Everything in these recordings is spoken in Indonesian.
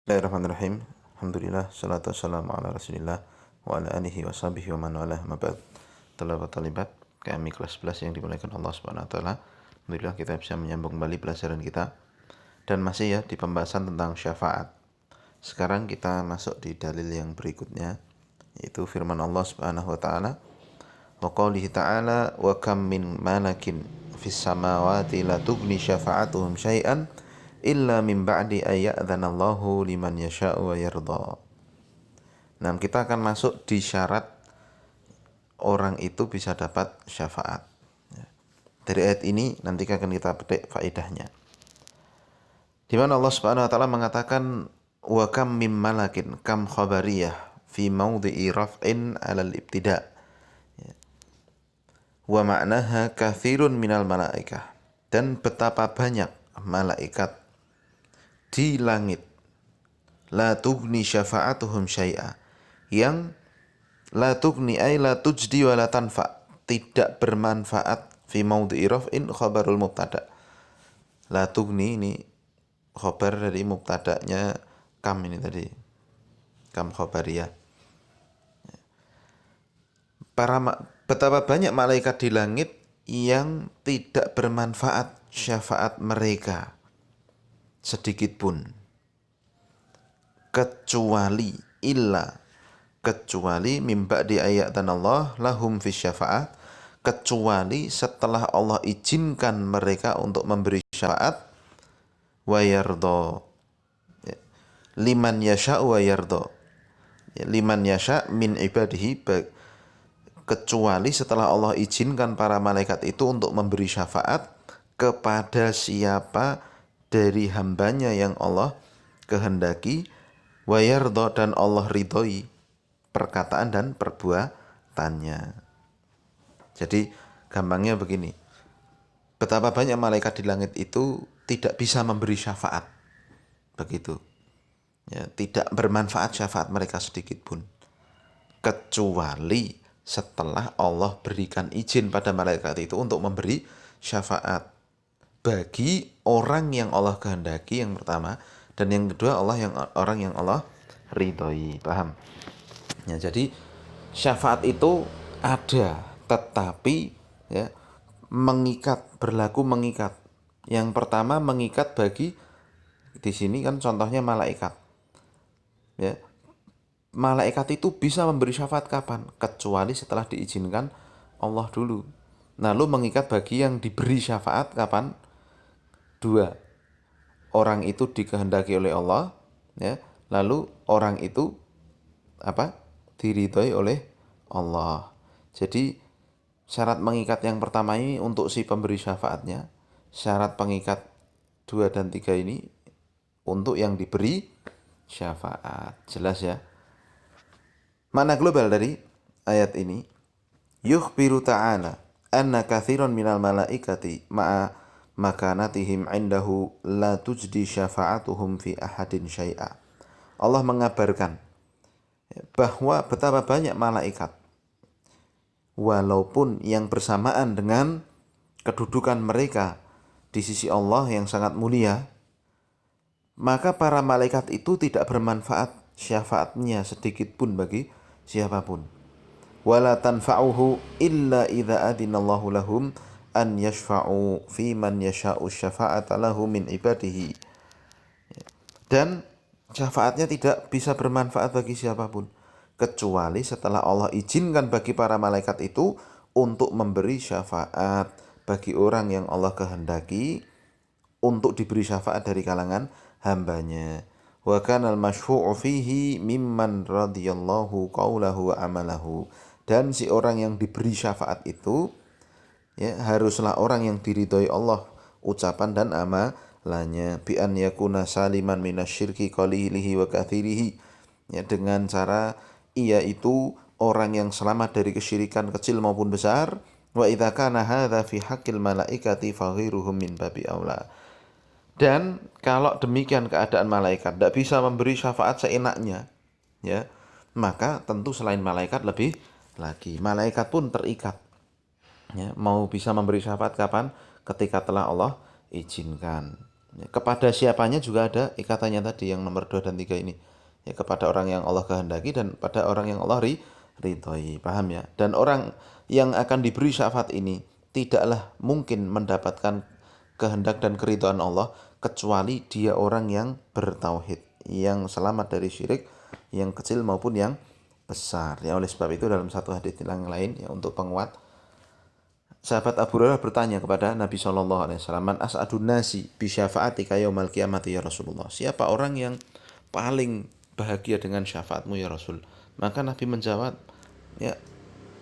Bismillahirrahmanirrahim. Alhamdulillah, salatu wassalamu ala rasulillah wa ala alihi wa sahbihi wa man walah ma ba'd. Talabat talibat kami kelas 11 yang dimuliakan Allah Subhanahu wa taala. Alhamdulillah kita bisa menyambung kembali pelajaran kita dan masih ya di pembahasan tentang syafaat. Sekarang kita masuk di dalil yang berikutnya, yaitu firman Allah Subhanahu wa taala, wa qoulihi ta'ala wa kam min malakin fis samawati la tughni syafa'atuhum syai'an illa min ba'di ayya'dhanallahu liman yasha'u wa yardha. Nah, kita akan masuk di syarat orang itu bisa dapat syafaat. Dari ayat ini nanti akan kita petik faedahnya. Di mana Allah Subhanahu wa taala mengatakan wa kam mim malakin, kam khabariyah fi mawdhi'i raf'in 'alal ibtida'. Wa ma'naha katsirun minal malaikah. Dan betapa banyak malaikat di langit, la tughni syafa'atuhum syai'a, yang la tughni ay la tujdi wa la tanfa, tidak bermanfaat, fi maudhi'i raf'in khabarul mubtada. La tughni ini khabar dari mubtadanya kam ini tadi, kam khabariyah. Betapa banyak malaikat di langit yang tidak bermanfaat syafaat mereka sedikit pun, kecuali mimba di ayat dan Allah lahum fi syafaat, kecuali setelah Allah izinkan mereka untuk memberi syafaat, wa yardha, liman yasha wa yardha, liman yasha min ibadihi, kecuali setelah Allah izinkan para malaikat itu untuk memberi syafaat kepada siapa dari hambanya yang Allah kehendaki, wa yardha, dan Allah ridhoi perkataan dan perbuatannya. Jadi gampangnya begini, betapa banyak malaikat di langit itu tidak bisa memberi syafaat, begitu ya, tidak bermanfaat syafaat mereka sedikit pun, kecuali setelah Allah berikan izin pada malaikat itu untuk memberi syafaat bagi orang yang Allah kehendaki, yang pertama, dan yang kedua orang yang Allah ridhoi. Paham? Ya, jadi syafaat itu ada, tetapi ya berlaku mengikat. Yang pertama mengikat bagi, di sini kan contohnya malaikat. Ya. Malaikat itu bisa memberi syafaat kapan? Kecuali setelah diizinkan Allah dulu. Lalu mengikat bagi yang diberi syafaat kapan? Dua, orang itu dikehendaki oleh Allah, ya, lalu orang itu diridhoi oleh Allah. Jadi syarat mengikat yang pertama ini untuk si pemberi syafaatnya, syarat pengikat 2 dan 3 ini untuk yang diberi syafaat. Jelas ya? Makna global dari ayat ini, yukhbiru ta'ala anna katsiran minal malaikati ma'a makanatihim indahu la tujdi syafa'atuhum fi ahadin syai'a. Allah mengabarkan bahwa betapa banyak malaikat, walaupun yang bersamaan dengan kedudukan mereka di sisi Allah yang sangat mulia, maka para malaikat itu tidak bermanfaat syafaatnya sedikit pun bagi siapapun. Wala tanfa'uhu illa idza adinallahu lahum an yashfa'u fi man yasha'u syafa'ata lahu min ibadihi. Dan syafaatnya tidak bisa bermanfaat bagi siapapun kecuali setelah Allah izinkan bagi para malaikat itu untuk memberi syafaat bagi orang yang Allah kehendaki untuk diberi syafaat dari kalangan hambanya. Wa kanal masyfu'u fihi mimman radhiyallahu qaulahu wa amalahu. Dan si orang yang diberi syafaat itu ya haruslah orang yang diridhoi Allah ucapan dan amalannya, bi an yakuna saliman minasyirki qalilihi wa katsirihi, ya, dengan cara ia itu orang yang selamat dari kesyirikan kecil maupun besar. Wa idza kana hadza fi haqqil malaikati fa ghairuhum min babi aula. Dan kalau demikian keadaan malaikat tidak bisa memberi syafaat seenaknya, ya, maka tentu selain malaikat lebih lagi. Malaikat pun terikat, ya, mau bisa memberi syafaat kapan? Ketika telah Allah izinkan. Kepada siapanya juga ada ikatannya tadi yang nomor 2 dan 3 ini. Ya, kepada orang yang Allah kehendaki dan pada orang yang Allah ridhoi. Paham ya? Dan orang yang akan diberi syafaat ini tidaklah mungkin mendapatkan kehendak dan keridhaan Allah kecuali dia orang yang bertauhid, yang selamat dari syirik, yang kecil maupun yang besar. Ya, oleh sebab itu dalam satu hadis yang lain ya, untuk penguat, sahabat Abu Hurairah bertanya kepada Nabi Shallallahu Alaihi Wasallam, "Man as'adun nasi bi syafa'atika yaumal qiyamati ya Rasulullah?" Siapa orang yang paling bahagia dengan syafaatmu ya Rasul? Maka Nabi menjawab, ya,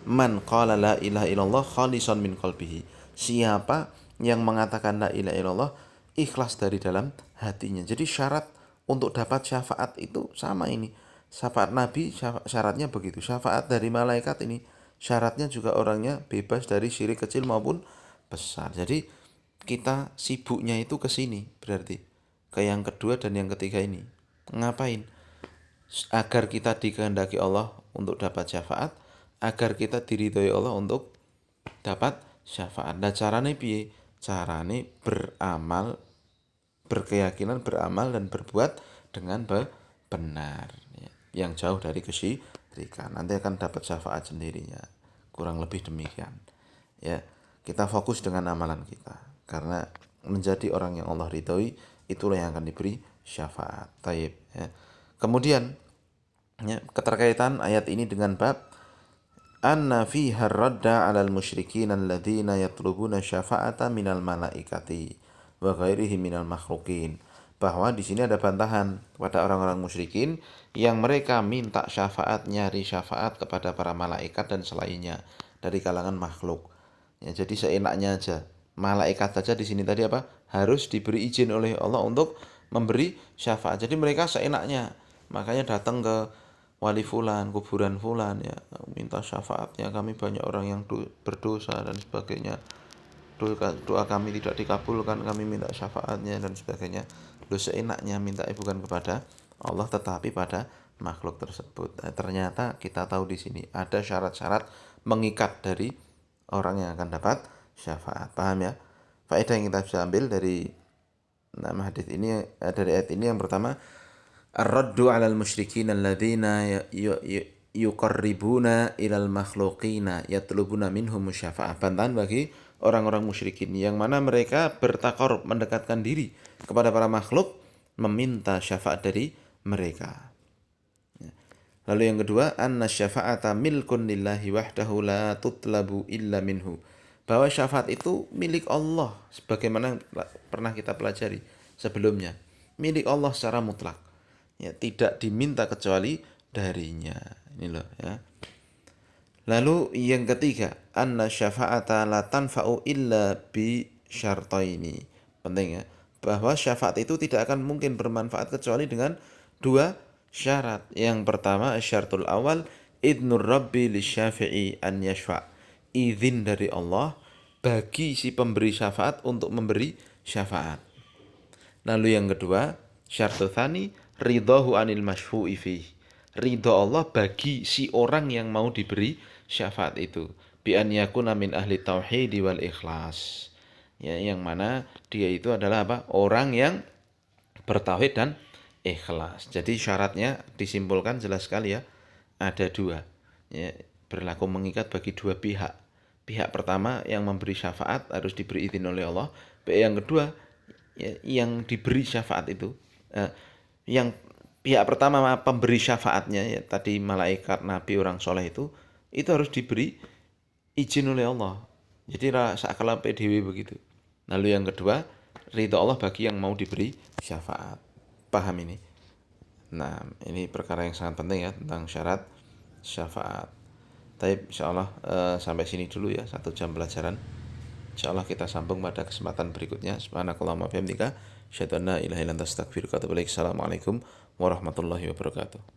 man qala la ilaha illallah khalisan min qalbihi. Siapa yang mengatakan la ilaha illallah ikhlas dari dalam hatinya. Jadi syarat untuk dapat syafaat itu sama ini. Syafaat Nabi syaratnya begitu. Syafaat dari malaikat ini syaratnya juga orangnya bebas dari syirik kecil maupun besar. Jadi kita sibuknya itu ke sini berarti. Ke yang kedua dan yang ketiga ini. Ngapain? Agar kita dikehendaki Allah untuk dapat syafaat, agar kita diridhoi Allah untuk dapat syafaat. Nah, carane piye? Carane beramal, berkeyakinan, beramal dan berbuat dengan benar, ya, yang jauh dari kesyirikan. Nanti akan dapat syafaat sendirinya. Kurang lebih demikian. Ya, kita fokus dengan amalan kita karena menjadi orang yang Allah ridhoi itulah yang akan diberi syafaat. Taib, ya. Kemudian ya, keterkaitan ayat ini dengan bab anna fiha radda 'alal musyrikin alladzina yatlubuna syafa'ata minal malaikati wa ghairihi minal makhluqin. Bahwa di sini ada bantahan kepada orang-orang musyrikin yang mereka minta syafaat, nyari syafaat kepada para malaikat dan selainnya dari kalangan makhluk. Ya, jadi seenaknya aja. Malaikat saja di sini tadi apa? Harus diberi izin oleh Allah untuk memberi syafaat. Jadi mereka seenaknya. Makanya datang ke wali fulan, kuburan fulan ya, minta syafaatnya, kami banyak orang yang berdosa dan sebagainya. Doa kami tidak dikabulkan, kami minta syafaatnya dan sebagainya. Lu seenaknya minta bukan kepada Allah tetapi pada makhluk tersebut. Nah, ternyata kita tahu di sini ada syarat-syarat mengikat dari orang yang akan dapat syafaat. Paham ya? Faedah yang kita bisa ambil dari nama hadis ini, dari ayat ini, yang pertama, ar-raddu 'alal musyrikin alladzina yuqarribuna ilal makhluqina yatlubuna minhum syafa'ah. Bantahan bagi orang-orang musyrikin yang mana mereka bertakarub, mendekatkan diri kepada para makhluk, meminta syafaat dari mereka. Lalu yang kedua, anna syafa'ata milkun lillahi wahdahu la tutlabu illa minhu. Bahwa syafaat itu milik Allah sebagaimana pernah kita pelajari sebelumnya. Milik Allah secara mutlak. Ya, tidak diminta kecuali darinya. Ini loh ya. Lalu yang ketiga, anna syafa'ata la tanfa'u illa bi syartaini. Penting ya, bahwa syafaat itu tidak akan mungkin bermanfaat kecuali dengan dua syarat. Yang pertama, syaratul awal, idnur rabbi lisyafi'i an yashfa'. Izin dari Allah bagi si pemberi syafaat untuk memberi syafaat. Lalu yang kedua, syaratul tsani, ridhahu anil masyfu'i fi. Ridho Allah bagi si orang yang mau diberi syafaat itu. Bi an yakuna min ahli tauhid wal ikhlas. Ya, yang mana dia itu adalah apa? Orang yang bertauhid dan ikhlas. Jadi syaratnya disimpulkan jelas sekali ya. Ada dua. Ya, berlaku mengikat bagi dua pihak. Pihak pertama yang memberi syafaat harus diberi izin oleh Allah. Yang kedua, ya, yang diberi syafaat itu, yang pihak pertama pemberi syafaatnya ya, tadi malaikat, nabi, orang soleh itu harus diberi izin oleh Allah. Jadi sakala PDW begitu. Lalu yang kedua, ridho Allah bagi yang mau diberi syafaat. Paham ini? Nah, ini perkara yang sangat penting ya tentang syarat syafaat. Tapi insyaallah sampai sini dulu ya 1 jam pelajaran. Insyaallah kita sambung pada kesempatan berikutnya. Subhanakallahumma wa bihamdika, asyhadu an la ilaha illa anta astaghfiruka wa atubu ilaik. Assalamualaikum warahmatullahi wabarakatuh.